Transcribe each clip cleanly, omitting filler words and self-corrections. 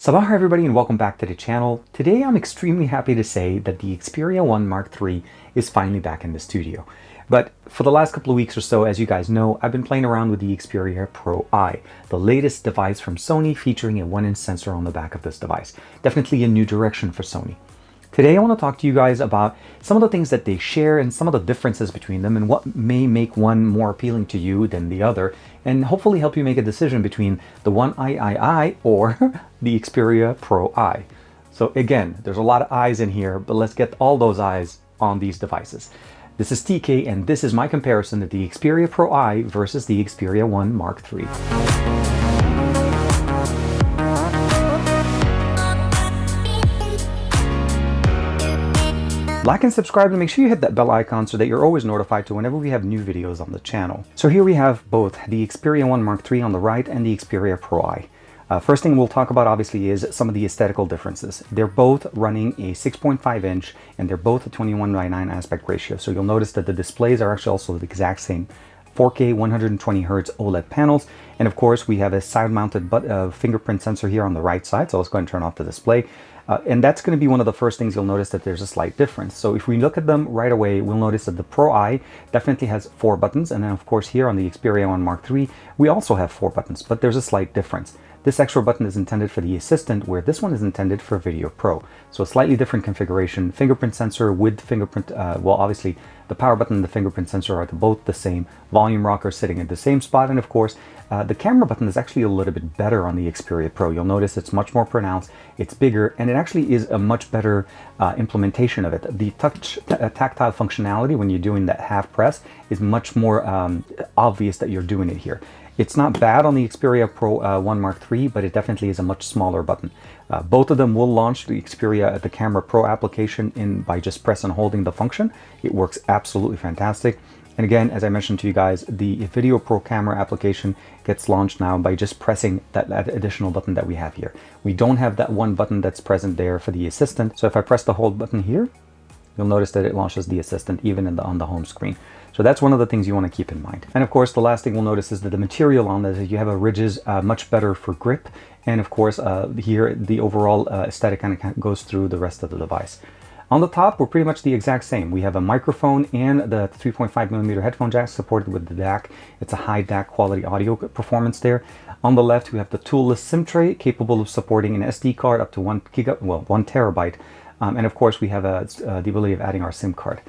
Sabah everybody and welcome back to the channel. Today I'm extremely happy to say that the Xperia 1 Mark III is finally back in the studio. But for the last couple of weeks or so, as you guys know, I've been playing around with the Xperia Pro I, the latest device from Sony featuring a 1-inch sensor on the back of this device. Definitely a new direction for Sony. Today I want to talk to you guys about some of the things that they share and some of the differences between them and what may make one more appealing to you than the other, and hopefully help you make a decision between the One I or the Xperia Pro I. So again, there's a lot of eyes in here, but let's get all those eyes on these devices. This is TK and this is my comparison of the Xperia Pro I versus the Xperia 1 Mark III. Like and subscribe and make sure you hit that bell icon so that you're always notified to whenever we have new videos on the channel. So here we have both the Xperia 1 Mark III on the right and the Xperia Pro I. First thing we'll talk about obviously is some of the aesthetical differences. They're both running a 6.5 inch and they're both a 21:9 aspect ratio. So you'll notice that the displays are actually also the exact same. 4K 120 Hz OLED panels, and of course we have a side-mounted fingerprint sensor here on the right side. So let's go ahead and turn off the display. And that's going to be one of the first things you'll notice, that there's a slight difference. So if we look at them right away, we'll notice that the Pro I definitely has 4 buttons. And then of course here on the Xperia 1 Mark III, we also have 4 buttons, but there's a slight difference. This extra button is intended for the assistant, where this one is intended for Video Pro. So a slightly different configuration. Fingerprint sensor with fingerprint, well obviously the power button and the fingerprint sensor are both the same. Volume rocker sitting at the same spot, and of course the camera button is actually a little bit better on the Xperia Pro. You'll notice it's much more pronounced, it's bigger, and it actually is a much better implementation of it. The tactile functionality when you're doing that half press is much more obvious that you're doing it here. It's not bad on the Xperia Pro 1 Mark III, but it definitely is a much smaller button. Both of them will launch the Xperia, the Camera Pro application by just press and holding the function. It works absolutely fantastic. And again, as I mentioned to you guys, the Video Pro camera application gets launched now by just pressing that additional button that we have here. We don't have that one button that's present there for the assistant. So if I press the hold button here, you'll notice that it launches the assistant even on the home screen. So that's one of the things you want to keep in mind. And of course, the last thing we'll notice is that the material on this, you have a ridges, much better for grip. And of course, here the overall aesthetic kind of goes through the rest of the device. On the top, we're pretty much the exact same. We have a microphone and the 3.5mm headphone jack supported with the DAC. It's a high DAC quality audio performance there. On the left, we have the toolless SIM tray capable of supporting an SD card up to 1 terabyte. And of course, we have the ability of adding our SIM card.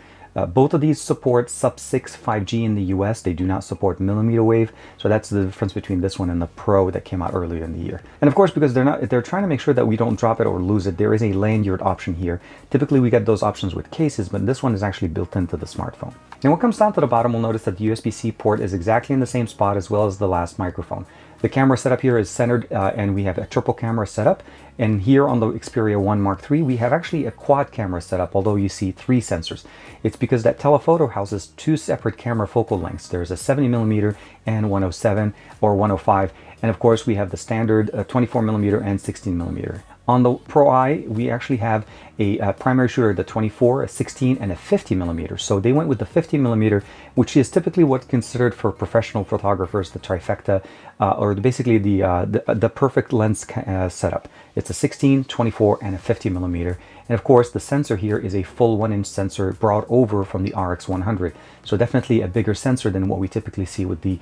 Both of these support sub-6 5G in the US. They do not support millimeter wave. So that's the difference between this one and the Pro that came out earlier in the year. And of course, because they're trying to make sure that we don't drop it or lose it, there is a lanyard option here. Typically we get those options with cases, but this one is actually built into the smartphone. And what comes down to the bottom, we'll notice that the USB-C port is exactly in the same spot as well as the last microphone. The camera setup here is centered and we have a triple camera setup. And here on the Xperia 1 Mark III, we have actually a quad camera setup, although you see 3 sensors. It's because that telephoto houses 2 separate camera focal lengths. There's a 70mm and 107 or 105. And of course, we have the standard 24mm and 16mm. On the Pro I, we actually have a primary shooter, the 24, a 16, and a 50mm. So they went with the 50mm, which is typically what's considered for professional photographers, the trifecta, or basically the perfect lens setup. It's a 16, 24, and a 50mm. And of course, the sensor here is a full 1-inch sensor brought over from the RX100. So definitely a bigger sensor than what we typically see with the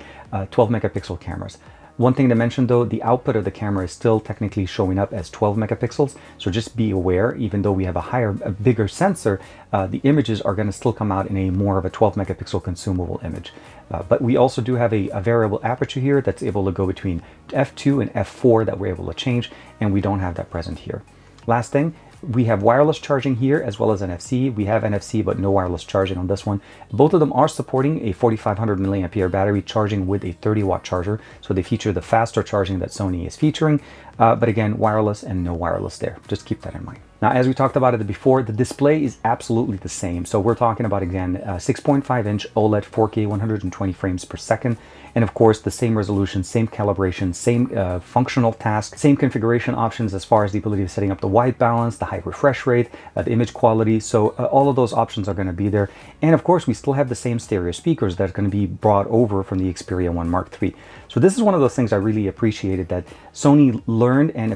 12 megapixel cameras. One thing to mention though, the output of the camera is still technically showing up as 12 megapixels. So just be aware, even though we have a bigger sensor, the images are going to still come out in a more of a 12 megapixel consumable image. But we also do have a variable aperture here that's able to go between f2 and f4 that we're able to change, and we don't have that present here. Last thing, we have wireless charging here as well as NFC. We have NFC but no wireless charging on this one. Both of them are supporting a 4500 milliampere battery charging with a 30-watt charger. So they feature the faster charging that Sony is featuring. But again, wireless and no wireless there. Just keep that in mind. Now, as we talked about it before, the display is absolutely the same. So we're talking about, again, 6.5-inch OLED 4K 120 frames per second. And of course, the same resolution, same calibration, same functional task, same configuration options as far as the ability of setting up the white balance, the high refresh rate, the image quality. So all of those options are going to be there. And of course, we still have the same stereo speakers that are going to be brought over from the Xperia 1 Mark III. So this is one of those things I really appreciated, that Sony learned learned and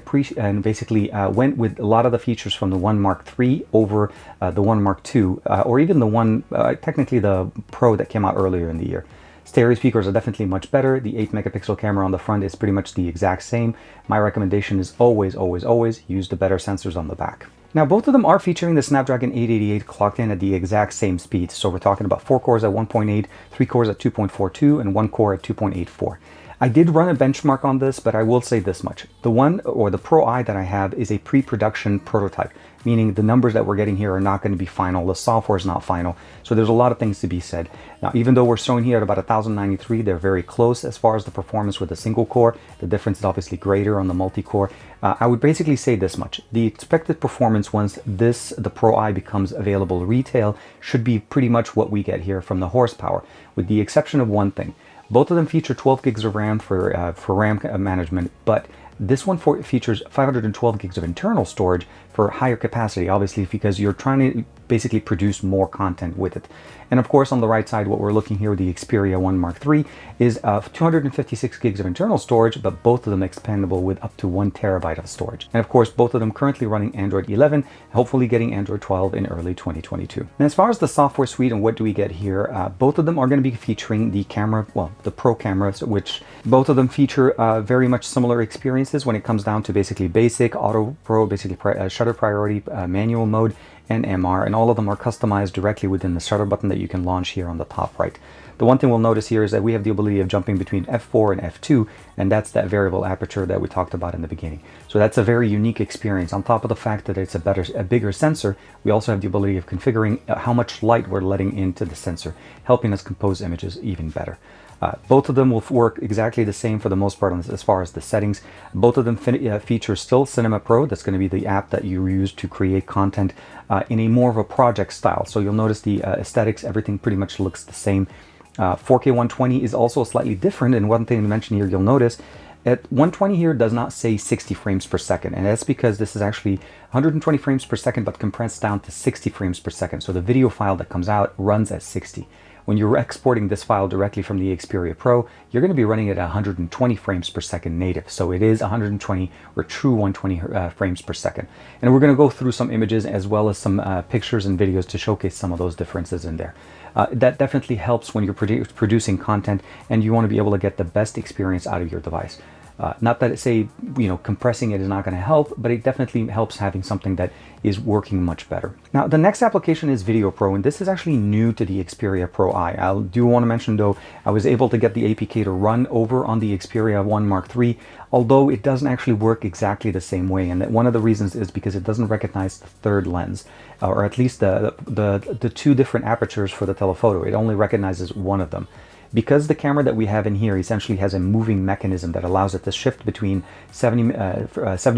basically went with a lot of the features from the One Mark III over the One Mark II, or even the one, technically the Pro that came out earlier in the year. Stereo speakers are definitely much better. The 8 megapixel camera on the front is pretty much the exact same. My recommendation is always, always, always use the better sensors on the back. Now, both of them are featuring the Snapdragon 888 clocked in at the exact same speed. So we're talking about 4 cores at 1.8, 3 cores at 2.42, and 1 core at 2.84. I did run a benchmark on this, but I will say this much. The one, or the Pro I that I have, is a pre-production prototype, meaning the numbers that we're getting here are not going to be final. The software is not final. So there's a lot of things to be said. Now, even though we're showing here at about 1093, they're very close as far as the performance with a single core. The difference is obviously greater on the multi-core. I would basically say this much. The expected performance once the Pro I becomes available retail should be pretty much what we get here from the horsepower, with the exception of one thing. Both of them feature 12 gigs of RAM for RAM management, but this one features 512 gigs of internal storage for higher capacity, obviously, because you're trying to basically produce more content with it. And of course, on the right side, what we're looking here with the Xperia 1 Mark III is 256 gigs of internal storage, but both of them expandable with up to 1 terabyte of storage. And of course, both of them currently running Android 11, hopefully getting Android 12 in early 2022. And as far as the software suite and what do we get here, both of them are going to be featuring the camera, well, the Pro cameras, which both of them feature very much similar experiences when it comes down to basically basic, auto pro, basically shutter priority, manual mode, and MR, and all of them are customized directly within the shutter button that you can launch here on the top right. The one thing we'll notice here is that we have the ability of jumping between f4 and f2, and that's that variable aperture that we talked about in the beginning. So that's a very unique experience. On top of the fact that it's a bigger sensor, we also have the ability of configuring how much light we're letting into the sensor, helping us compose images even better. Both of them will work exactly the same for the most part as far as the settings. Both of them feature still Cinema Pro. That's going to be the app that you use to create content in a more of a project style. So you'll notice the aesthetics, everything pretty much looks the same. 4K 120 is also slightly different, and one thing to mention here, you'll notice at 120 here does not say 60 frames per second, and that's because this is actually 120 frames per second but compressed down to 60 frames per second. So the video file that comes out runs at 60. When you're exporting this file directly from the Xperia Pro, you're going to be running it at 120 frames per second native. So it is 120 or true 120 frames per second. And we're going to go through some images as well as some pictures and videos to showcase some of those differences in there. That definitely helps when you're producing content and you want to be able to get the best experience out of your device. Not that compressing it is not going to help, but it definitely helps having something that is working much better. Now, the next application is Video Pro, and this is actually new to the Xperia Pro I. I do want to mention, though, I was able to get the APK to run over on the Xperia 1 Mark III, although it doesn't actually work exactly the same way. And that one of the reasons is because it doesn't recognize the third lens, or at least the two different apertures for the telephoto. It only recognizes one of them. Because the camera that we have in here essentially has a moving mechanism that allows it to shift between 70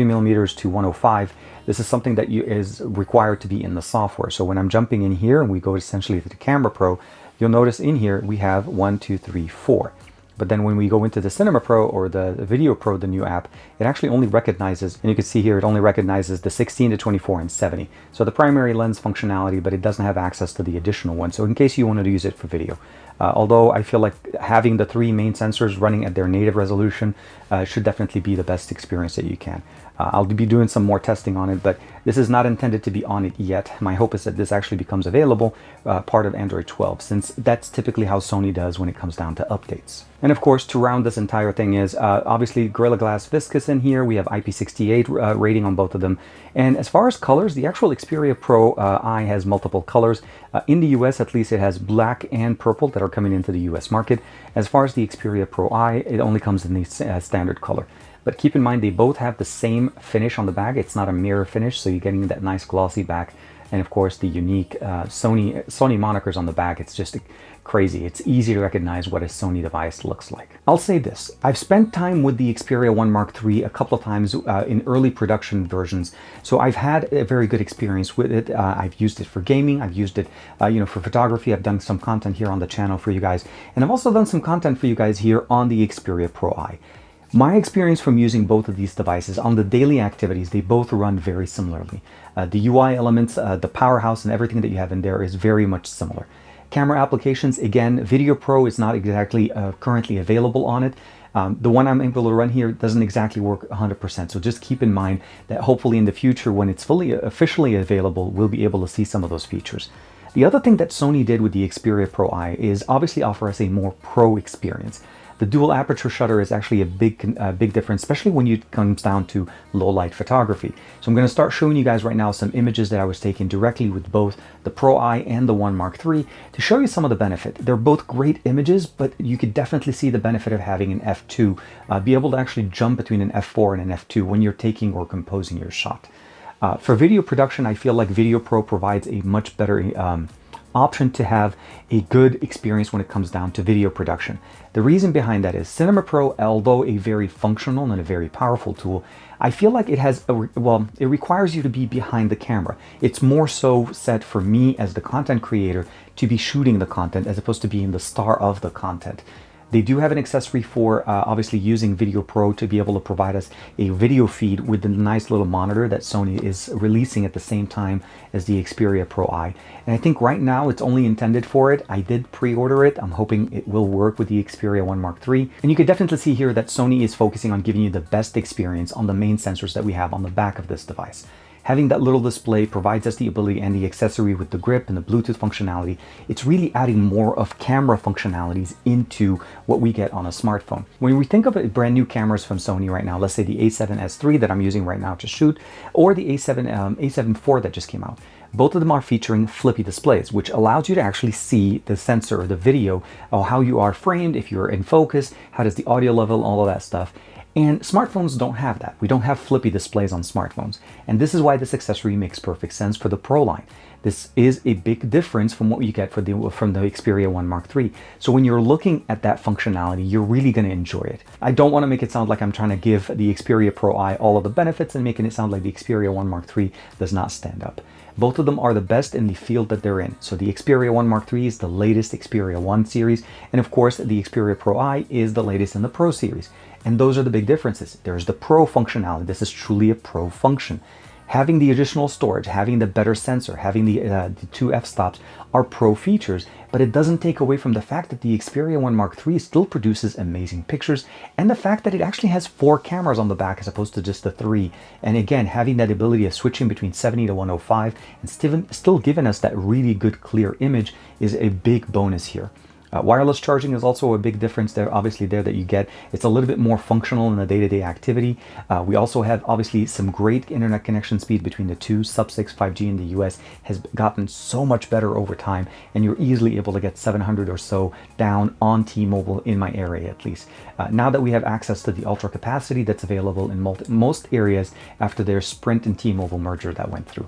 millimeters to 105, this is something that is required to be in the software. So when I'm jumping in here and we go essentially to the Camera Pro, you'll notice in here we have 1, 2, 3, 4. But then when we go into the Cinema Pro or the Video Pro, the new app, it actually only recognizes, and you can see here, it only recognizes the 16 to 24 and 70. So the primary lens functionality, but it doesn't have access to the additional one. So in case you wanted to use it for video. Although I feel like having the three main sensors running at their native resolution should definitely be the best experience that you can. I'll be doing some more testing on it, but this is not intended to be on it yet. My hope is that this actually becomes available part of Android 12, since that's typically how Sony does when it comes down to updates. And of course, to round this entire thing is obviously Gorilla Glass Viscous in here. We have IP68 rating on both of them. And as far as colors, the actual Xperia Pro I has multiple colors. In the US, at least, it has black and purple that are coming into the US market. As far as the Xperia Pro I, it only comes in the standard color. But keep in mind, they both have the same finish on the back. It's not a mirror finish, so you're getting that nice glossy back. And of course, the unique Sony monikers on the back. It's just crazy. It's easy to recognize what a Sony device looks like. I'll say this. I've spent time with the Xperia 1 Mark III a couple of times in early production versions. So I've had a very good experience with it. I've used it for gaming. I've used it for photography. I've done some content here on the channel for you guys. And I've also done some content for you guys here on the Xperia Pro I. My experience from using both of these devices on the daily activities, they both run very similarly. The UI elements, the powerhouse and everything that you have in there is very much similar. Camera applications, again, Video Pro is not exactly currently available on it. The one I'm able to run here doesn't exactly work 100%. So just keep in mind that hopefully in the future, when it's fully officially available, we'll be able to see some of those features. The other thing that Sony did with the Xperia Pro I is obviously offer us a more pro experience. The dual aperture shutter is actually a big difference, especially when it comes down to low light photography. So I'm going to start showing you guys right now some images that I was taking directly with both the Pro I and the One Mark III to show you some of the benefit. They're both great images, but you could definitely see the benefit of having an f2, be able to actually jump between an f4 and an f2 when you're taking or composing your shot. For video production, I feel like Video Pro provides a much better option to have a good experience when it comes down to video production. The reason behind that is Cinema Pro, although a very functional and a very powerful tool, I feel like it has it requires you to be behind the camera. It's more so set for me as the content creator to be shooting the content as opposed to being the star of the content. They do have an accessory for obviously using Video Pro to be able to provide us a video feed with the nice little monitor that Sony is releasing at the same time as the Xperia Pro I. And I think right now it's only intended for it. I did pre-order it. I'm hoping it will work with the Xperia One Mark III. And you can definitely see here that Sony is focusing on giving you the best experience on the main sensors that we have on the back of this device. Having that little display provides us the ability and the accessory with the grip and the Bluetooth functionality. It's really adding more of camera functionalities into what we get on a smartphone. When we think of brand new cameras from Sony right now, let's say the A7S III that I'm using right now to shoot, or the A7 IV that just came out, both of them are featuring flippy displays, which allows you to actually see the sensor or the video, or how you are framed, if you're in focus, how does the audio level, all of that stuff. And smartphones don't have that. We don't have flippy displays on smartphones. And this is why this accessory makes perfect sense for the Pro line. This is a big difference from what you get from the Xperia One Mark III. So when you're looking at that functionality, you're really going to enjoy it. I don't want to make it sound like I'm trying to give the Xperia Pro I all of the benefits and making it sound like the Xperia One Mark III does not stand up. Both of them are the best in the field that they're in. So the Xperia One Mark III is the latest Xperia One series. And of course, the Xperia Pro I is the latest in the Pro series. And those are the big differences. There's the Pro functionality. This is truly a Pro function. Having the additional storage, having the better sensor, having the two f-stops are Pro features, but it doesn't take away from the fact that the Xperia One Mark III still produces amazing pictures, and the fact that it actually has 4 cameras on the back as opposed to just the 3. And again, having that ability of switching between 70 to 105 and still giving us that really good clear image is a big bonus here. Wireless charging is also a big difference there, obviously there that you get. It's a little bit more functional in the day-to-day activity. We also have obviously some great internet connection speed between the two. Sub-6 5G in the US has gotten so much better over time, and you're easily able to get 700 or so down on T-Mobile in my area at least. Now that we have access to the ultra capacity that's available in most areas after their Sprint and T-Mobile merger that went through.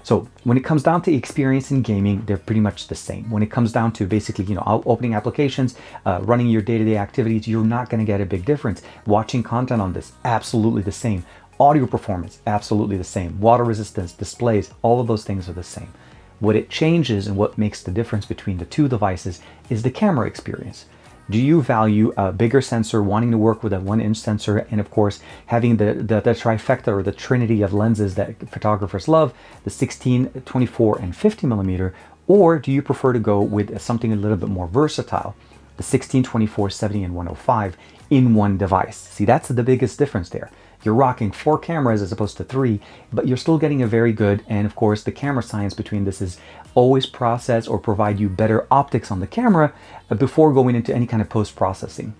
So when it comes down to experience in gaming, they're pretty much the same. When it comes down to basically, opening applications, running your day-to-day activities, you're not going to get a big difference. Watching content on this, absolutely the same. Audio performance, absolutely the same. Water resistance, displays, all of those things are the same. What it changes and what makes the difference between the two devices is the camera experience. Do you value a bigger sensor, wanting to work with a 1-inch sensor, and of course having the trifecta or the trinity of lenses that photographers love, the 16, 24, and 50 millimeter, or do you prefer to go with something a little bit more versatile, the 16, 24, 70, and 105 in one device? See, that's the biggest difference there. You're rocking 4 cameras as opposed to 3, but you're still getting a very good, and of course the camera science between this is always process or provide you better optics on the camera before going into any kind of post-processing.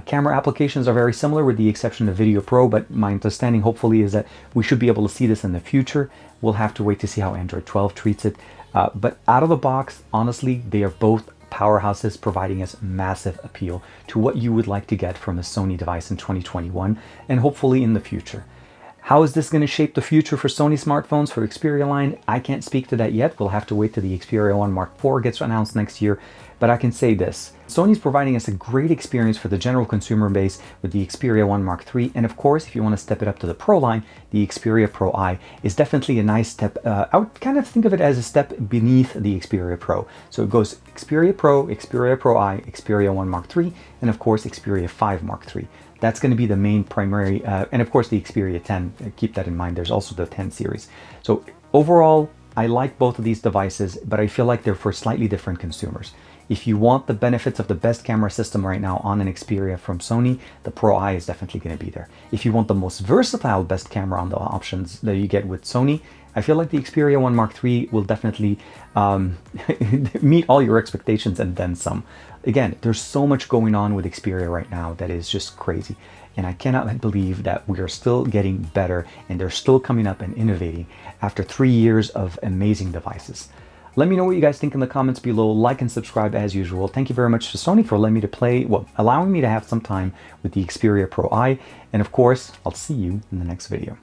Camera applications are very similar with the exception of Video Pro, but my understanding hopefully is that we should be able to see this in the future. We'll have to wait to see how Android 12 treats it. But out of the box, honestly, they are both powerhouses providing us massive appeal to what you would like to get from a Sony device in 2021 and hopefully in the future. How is this going to shape the future for Sony smartphones, for Xperia line? I can't speak to that yet. We'll have to wait till the Xperia One Mark IV gets announced next year. But I can say this. Sony's providing us a great experience for the general consumer base with the Xperia One Mark III. And of course, if you want to step it up to the Pro line, the Xperia Pro I is definitely a nice step. I would kind of think of it as a step beneath the Xperia Pro. So it goes Xperia Pro, Xperia Pro I, Xperia One Mark III, and of course, Xperia 5 Mark III. That's going to be the main primary, and of course the Xperia 10, keep that in mind. There's also the 10 series. So overall, I like both of these devices, but I feel like they're for slightly different consumers. If you want the benefits of the best camera system right now on an Xperia from Sony, the Pro I is definitely going to be there. If you want the most versatile best camera on the options that you get with Sony, I feel like the Xperia 1 Mark III will definitely meet all your expectations and then some. Again, there's so much going on with Xperia right now that is just crazy. And I cannot believe that we are still getting better and they're still coming up and innovating after 3 years of amazing devices. Let me know what you guys think in the comments below. Like and subscribe as usual. Thank you very much to Sony for letting me to play, well, allowing me to have some time with the Xperia Pro I. And of course, I'll see you in the next video.